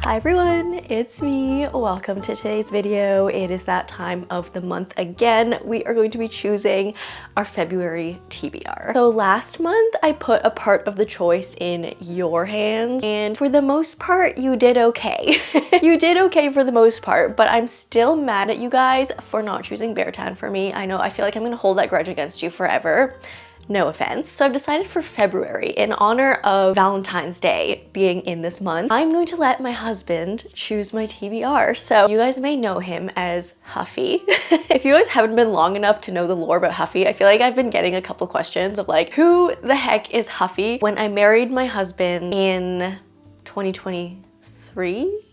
Hi everyone, it's me. Welcome to today's video. It is that time of the month again. We are going to be choosing our February TBR. So last month I put a part of the choice in your hands, and for the most part you did okay. You did okay for the most part, but I'm still mad at you guys for not choosing Bear Tan for me. I know, I feel like I'm gonna hold that grudge against you forever. No offense. So I've decided for February, in honor of Valentine's Day being in this month, I'm going to let my husband choose my TBR. So you guys may know him as Huffy. If you guys haven't been long enough to know the lore about Huffy, I feel like I've been getting a couple questions of like, who the heck is Huffy? When I married my husband in 2023,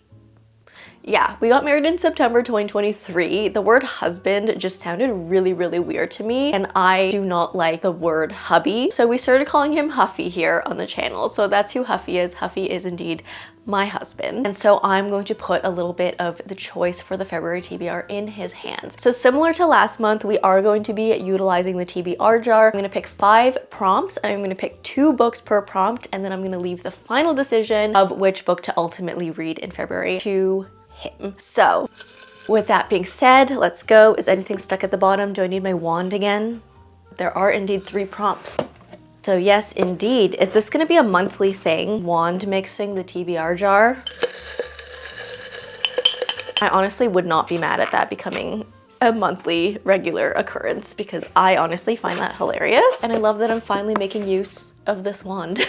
yeah, we got married in September 2023. The word husband just sounded really weird to me, and I do not like the word hubby. So we started calling him Huffy here on the channel. So that's who Huffy is. Huffy is indeed my husband. And so I'm going to put a little bit of the choice for the February TBR in his hands. So similar to last month, we are going to be utilizing the TBR jar. I'm gonna pick 5 prompts and I'm gonna pick 2 books per prompt, and then I'm gonna leave the final decision of which book to ultimately read in February to him. So with that being said, let's go. Is anything stuck at the bottom? Do I need my wand again? There are indeed 3 prompts. So yes, indeed. Is this gonna be a monthly thing? Wand mixing the TBR jar? I honestly would not be mad at that becoming a monthly regular occurrence, because I honestly find that hilarious. And I love that I'm finally making use of this wand.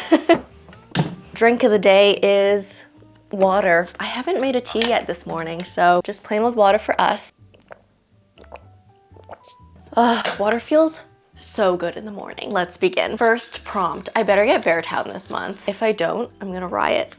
Drink of the day is water. I haven't made a tea yet this morning, so just plain old water for us. Water feels so good in the morning. Let's begin. First prompt. I better get Bear Tan this month. If I don't, I'm gonna riot.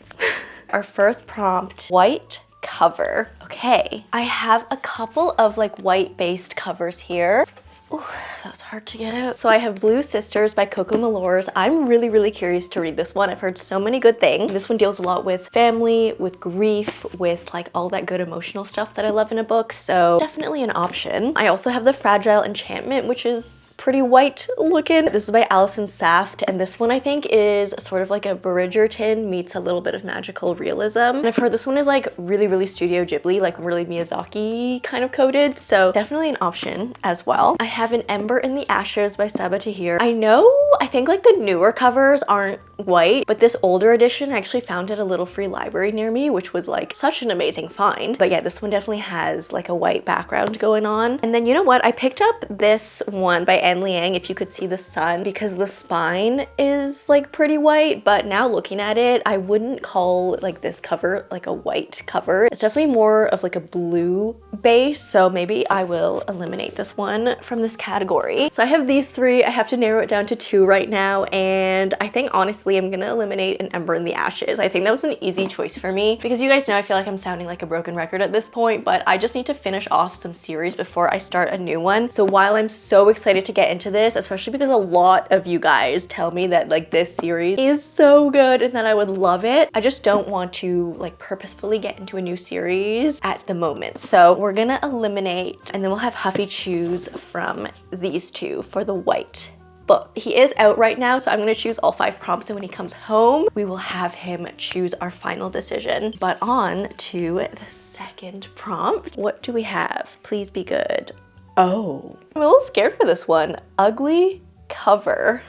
Our first prompt, white cover. Okay, I have a couple of like white based covers here. Ooh, that was hard to get out. So I have Blue Sisters by Coco Malors. I'm really curious to read this one. I've heard so many good things. This one deals a lot with family, with grief, with like all that good emotional stuff that I love in a book. So definitely an option. I also have the Fragile Enchantment, which is pretty white looking. This is by Alison Saft, and this one I think is sort of like a Bridgerton meets a little bit of magical realism. And I've heard this one is like really Studio Ghibli, like really Miyazaki kind of coded, so definitely an option as well. I have an Ember in the Ashes by Saba Tahir. I think like the newer covers aren't white, but this older edition I actually found at a little free library near me, which was like such an amazing find. But yeah, this one definitely has like a white background going on. And then you know what? I picked up this one by Anne Liang, If You Could See the Sun, because the spine is like pretty white, but now looking at it, I wouldn't call like this cover like a white cover. It's definitely more of like a blue base, so maybe I will eliminate this one from this category. So I have these 3. I have to narrow it down to 2 right now, and I think honestly I'm gonna eliminate an Ember in the Ashes. I think that was an easy choice for me, because you guys know I feel like I'm sounding like a broken record at this point, but I just need to finish off some series before I start a new one. So while I'm so excited to get into this, especially because a lot of you guys tell me that like this series is so good and that I would love it, I just don't want to like purposefully get into a new series at the moment. So we're gonna eliminate, and then we'll have Huffy choose from these 2 for the white book. He is out right now, so I'm gonna choose all 5 prompts, and when he comes home, we will have him choose our final decision. But on to the second prompt. What do we have? Please be good. Oh, I'm a little scared for this one. Ugly cover.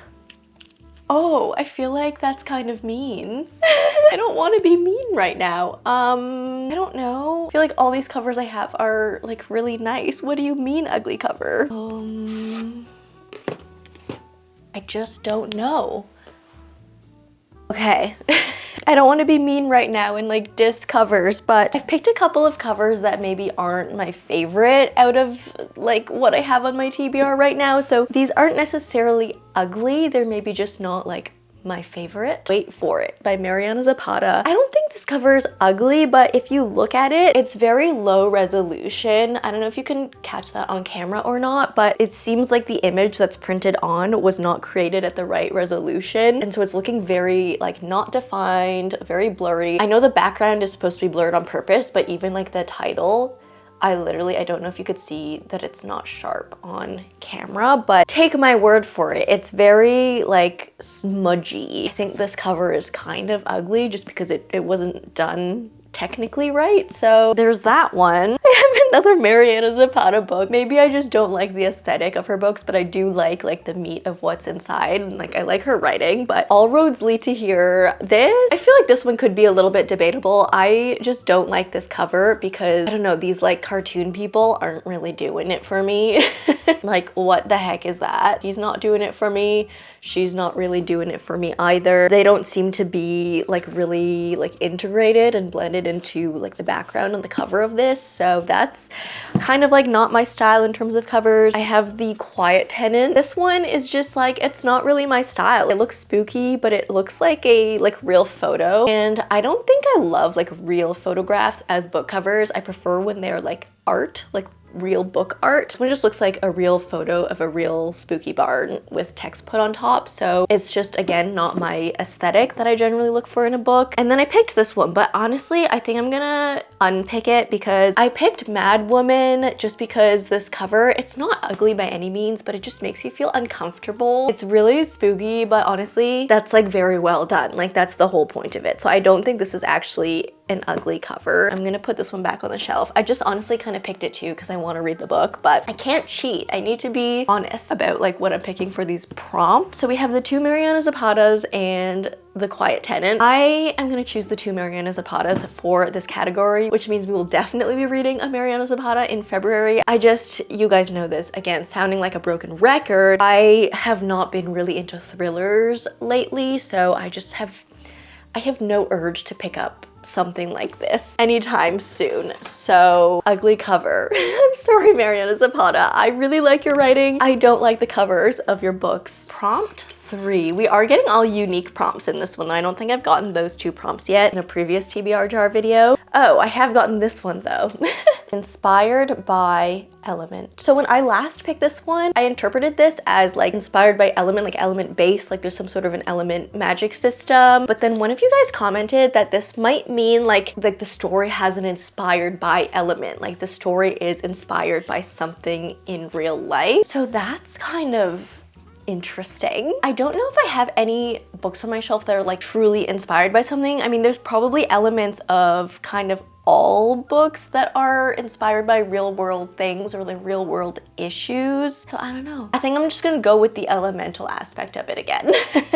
Oh, I feel like that's kind of mean. I don't want to be mean right now. I don't know. I feel like all these covers I have are like really nice. What do you mean ugly cover? I just don't know. Okay. I don't want to be mean right now and like diss covers, but I've picked a couple of covers that maybe aren't my favorite out of like what I have on my TBR right now. So these aren't necessarily ugly. They're maybe just not like my favorite. Wait for it by Mariana Zapata. I don't think this cover is ugly, but if you look at it, it's very low resolution. I don't know if you can catch that on camera or not, but it seems like the image that's printed on was not created at the right resolution. And so it's looking very like not defined, very blurry. I know the background is supposed to be blurred on purpose, but even like the title, I don't know if you could see that it's not sharp on camera, but take my word for it. It's very like smudgy. I think this cover is kind of ugly just because it wasn't done technically right. So there's that one. I have another Mariana Zapata book. Maybe I just don't like the aesthetic of her books, but I do like the meat of what's inside, and like I like her writing. But All Roads Lead to Here. I feel like this one could be a little bit debatable. I just don't like this cover because I don't know, these like cartoon people aren't really doing it for me. Like, what the heck is that? He's not doing it for me. She's not really doing it for me either. They don't seem to be like really like integrated and blended into like the background on the cover of this. So that's kind of like not my style in terms of covers. I have The Quiet Tenant. This one is just like, it's not really my style. It looks spooky, but it looks like a like real photo. And I don't think I love like real photographs as book covers. I prefer when they're like art, like real book art. This one just looks like a real photo of a real spooky barn with text put on top. So it's just, again, not my aesthetic that I generally look for in a book. And then I picked this one, but honestly, I think I'm gonna unpick it because I picked Mad Woman just because this cover, it's not ugly by any means, but it just makes you feel uncomfortable. It's really spooky, but honestly, that's like very well done. Like, that's the whole point of it. So I don't think this is actually an ugly cover. I'm gonna put this one back on the shelf. I just honestly kind of picked it too because I want to read the book, but I can't cheat. I need to be honest about like what I'm picking for these prompts. So we have the 2 Mariana Zapatas and The Quiet Tenant. I am gonna choose the 2 Mariana Zapatas for this category, which means we will definitely be reading a Mariana Zapata in February. You guys know this, again, sounding like a broken record. I have not been really into thrillers lately, so I have no urge to pick up something like this anytime soon. So, ugly cover. I'm sorry, Mariana Zapata. I really like your writing. I don't like the covers of your books. Prompt 3. We are getting all unique prompts in this one. I don't think I've gotten those 2 prompts yet in a previous TBR jar video. Oh, I have gotten this one though. Inspired by Element. So when I last picked this one, I interpreted this as like inspired by Element, like Element based, like there's some sort of an Element magic system. But then one of you guys commented that this might mean like the story has an inspired by element, like the story is inspired by something in real life. So that's kind of interesting. I don't know if I have any books on my shelf that are like truly inspired by something. I mean, there's probably elements of kind of all books that are inspired by real world things or like real world issues. So I don't know. I think I'm just gonna go with the elemental aspect of it again.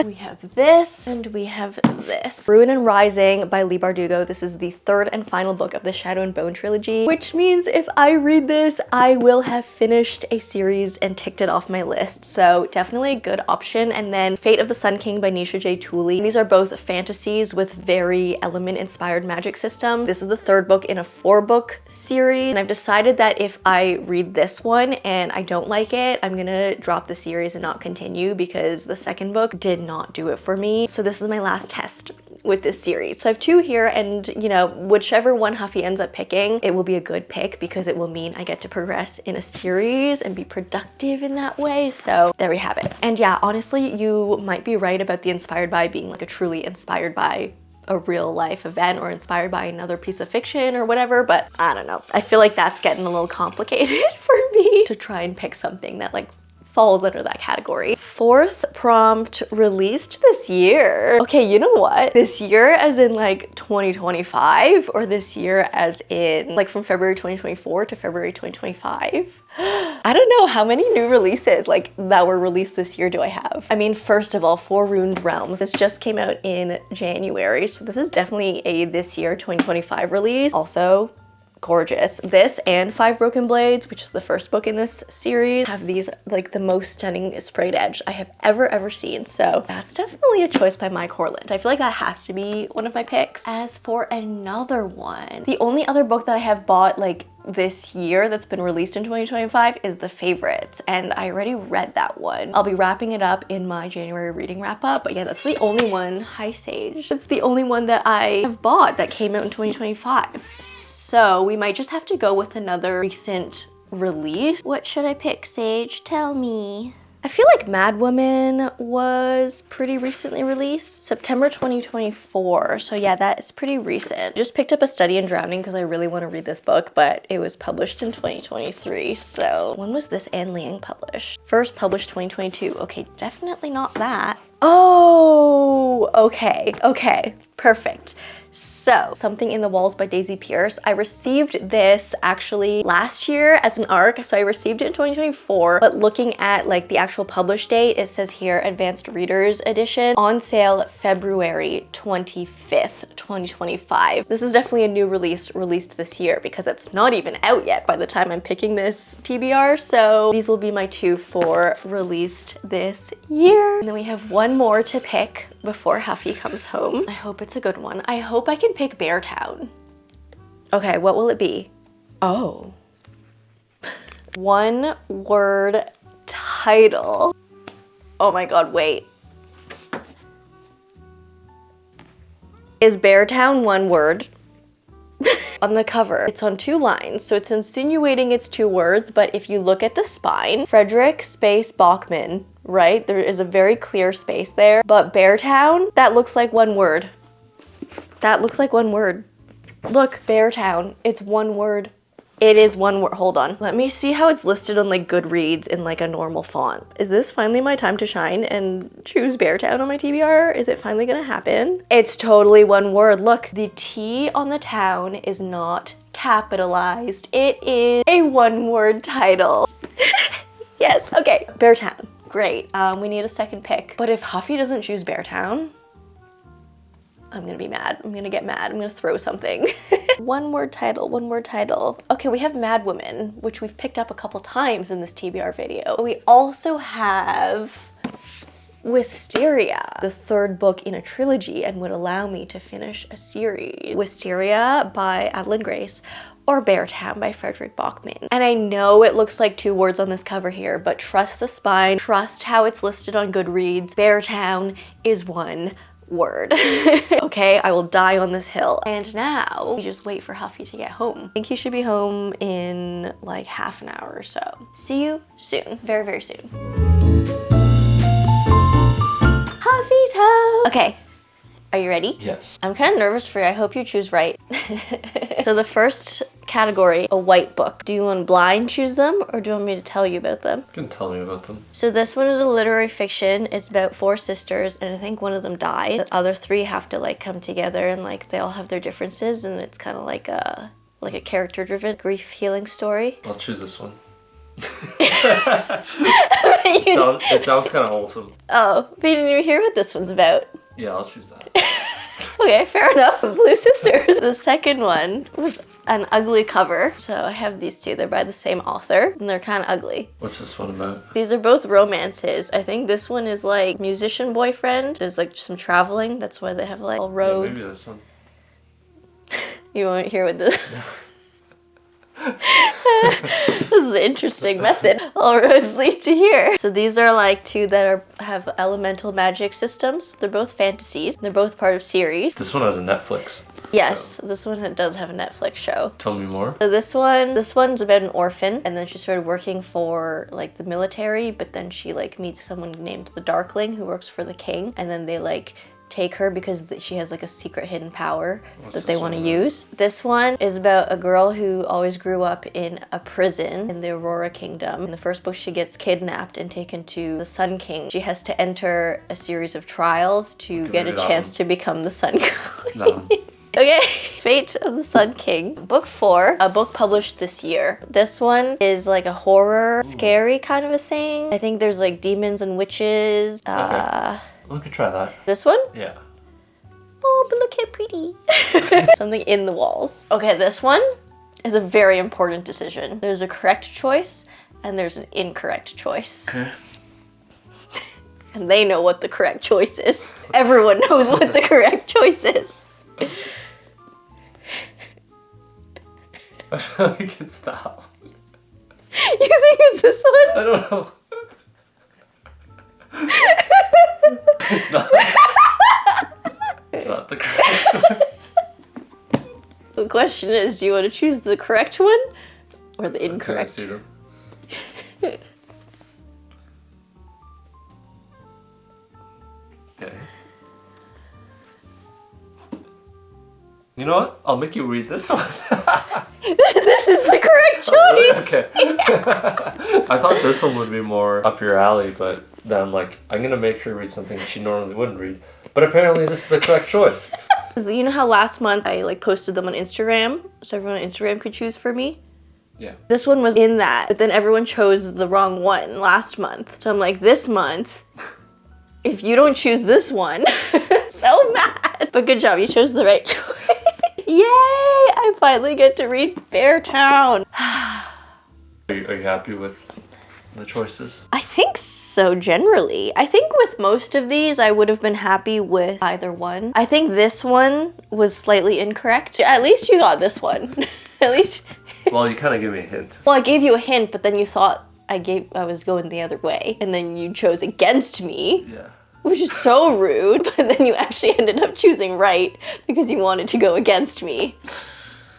We have this and we have this. Ruin and Rising by Leigh Bardugo. This is the 3rd and final book of the Shadow and Bone trilogy, which means if I read this, I will have finished a series and ticked it off my list. So definitely a good option. And then Fate of the Sun King by Nisha J. Tooley. These are both fantasies with very element inspired magic system. This is the 3rd book in a 4-book series, and I've decided that if I read this one and I don't like it, I'm gonna drop the series and not continue because the 2nd book did not do it for me. So this is my last test with this series. So I have 2 here, and you know, whichever one Huffy ends up picking, it will be a good pick because it will mean I get to progress in a series and be productive in that way. So there we have it. And yeah, honestly, you might be right about the inspired by being like a truly inspired by a real life event or inspired by another piece of fiction or whatever, but I don't know. I feel like that's getting a little complicated for me to try and pick something that like falls under that category. 4th prompt released this year. Okay, you know what? This year as in like 2025 or this year as in like from February 2024 to February 2025? I don't know how many new releases like that were released this year do I have. I mean, first of all, Four Ruined Realms. This just came out in January, so this is definitely a this year 2025 release. Also, gorgeous. This and Five Broken Blades, which is the 1st book in this series, have these like the most stunning sprayed edge I have ever seen. So that's definitely a choice by Mike Horland. I feel like that has to be one of my picks. As for another one, the only other book that I have bought like this year that's been released in 2025 is The Favorites, and I already read that one. I'll be wrapping it up in my January reading wrap up, but yeah, that's the only one. Hi Sage. That's the only one that I have bought that came out in 2025. So we might just have to go with another recent release. What should I pick, Sage? Tell me. I feel like Mad Woman was pretty recently released, September 2024. So yeah, that is pretty recent. Just picked up A Study in Drowning because I really want to read this book, but it was published in 2023. So when was this Anne Liang published? First published 2022. Okay, definitely not that. Oh, okay, perfect. So, Something in the Walls by Daisy Pierce. I received this actually last year as an ARC, so I received it in 2024, but looking at like the actual published date, it says here Advanced Readers Edition, on sale February 25th, 2025. This is definitely a new release released this year because it's not even out yet by the time I'm picking this TBR, so these will be my 2 for released this year. And then we have one more to pick before Huffy comes home. I hope it's a good one. I hope I can pick Beartown. Okay, what will it be? Oh. One word title. Oh my god, wait. Is Beartown one word? On the cover, it's on 2 lines, so it's insinuating it's 2 words, but if you look at the spine, Frederick space Bachman, right? There is a very clear space there, but Beartown, that looks like 1 word. That looks like 1 word. Look, Beartown, it's 1 word. It is 1 word, hold on. Let me see how it's listed on like Goodreads in like a normal font. Is this finally my time to shine and choose Beartown on my TBR? Is it finally gonna happen? It's totally 1 word. Look, the T on the town is not capitalized. It is a 1 word title. Yes, okay, Beartown, great. We need a second pick. But if Huffy doesn't choose Beartown, I'm gonna be mad. I'm gonna get mad. I'm gonna throw something. 1 word title, 1 word title. Okay, we have Mad Woman, which we've picked up a couple times in this TBR video. We also have Wisteria, the 3rd book in a trilogy and would allow me to finish a series. Wisteria by Adeline Grace or Beartown by Frederick Bachman. And I know it looks like 2 words on this cover here, but trust the spine, trust how it's listed on Goodreads. Beartown is 1 word. Okay, I will die on this hill. And now we just wait for Huffy to get home. I think he should be home in like half an hour or so. See you soon, very, very soon. Huffy's home. Okay, are you ready? Yes. I'm kind of nervous for you. I hope you choose right. So the first category, a white book. Do you want to blind choose them or do you want me to tell you about them? You can tell me about them. So this one is a literary fiction. It's about 4 sisters and I think one of them died. The other 3 have to like come together and like they all have their differences and it's kind of like a character driven grief healing story. I'll choose this one. it sounds kind of wholesome. Oh, but you didn't even hear what this one's about. Yeah, I'll choose that. Okay, fair enough. Blue Sisters. The second one was an ugly cover. So I have these 2. They're by the same author and they're kind of ugly. What's this one about? These are both romances. I think this one is like musician boyfriend. There's like some traveling. That's why they have like all roads. Yeah, maybe this one. You won't hear what this... This is an interesting method. All roads lead to here. So these are like 2 that have elemental magic systems. They're both fantasies. They're both part of series. This one has a Netflix. Yes, this one does have a Netflix show. Tell me more. So this one's about an orphan and then she started working for like the military, but then she like meets someone named the Darkling who works for the king and then they like take her because she has like a secret hidden power that they want to use. This one is about a girl who always grew up in a prison in the Aurora Kingdom. In the first book, she gets kidnapped and taken to the Sun King. She has to enter a series of trials to get a chance to become the Sun Queen. Okay, Fate of the Sun King. Book 4, a book published this year. This one is like a horror, scary kind of a thing. I think there's like demons and witches. We could try that. This one? Yeah. Oh, but look how pretty. Something in the Walls. Okay, this one is a very important decision. There's a correct choice and there's an incorrect choice. Okay. And they know what the correct choice is. Everyone knows what the correct choice is. I feel like it's that one. You think it's this one? I don't know. It's not. It's not the correct one. The question is, do you want to choose the correct one or the incorrect? See them. Okay. You know what? I'll make you read this one. This is the correct choice. Oh, really? Okay. I thought this one would be more up your alley, but then I'm like, I'm gonna make her read something she normally wouldn't read. But apparently this is the correct choice. You know how last month I like posted them on Instagram so everyone on Instagram could choose for me? Yeah. This one was in that, but then everyone chose the wrong one last month. So I'm like, this month, if you don't choose this one, so mad. But good job, you chose the right choice. Yay! I finally get to read Beartown. Are you happy with the choices? I think so, generally. I think with most of these, I would have been happy with either one. I think this one was slightly incorrect. At least you got this one. At least. Well, you kind of gave me a hint. Well, I gave you a hint, but then you thought I was going the other way, and then you chose against me. Yeah. Which is so rude, but then you actually ended up choosing right because you wanted to go against me.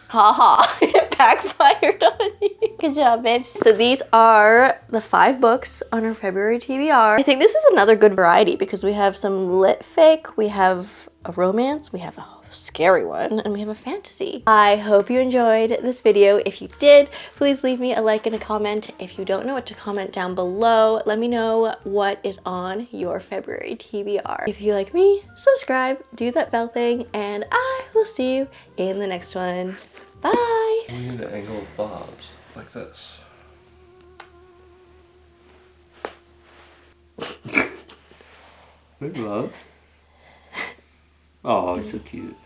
Haha, it backfired on you. Good job, babes. So these are the 5 books on our February TBR. I think this is another good variety because we have some lit fic, we have a romance, we have a scary one, and we have a fantasy. I hope you enjoyed this video. If you did, please leave me a like and a comment. If you don't know what to comment down below, let me know what is on your February TBR. If you like me, subscribe, do that bell thing, and I will see you in the next one. Bye! We need to angle Bob's like this. Hey, Bobs. Oh, he's so cute.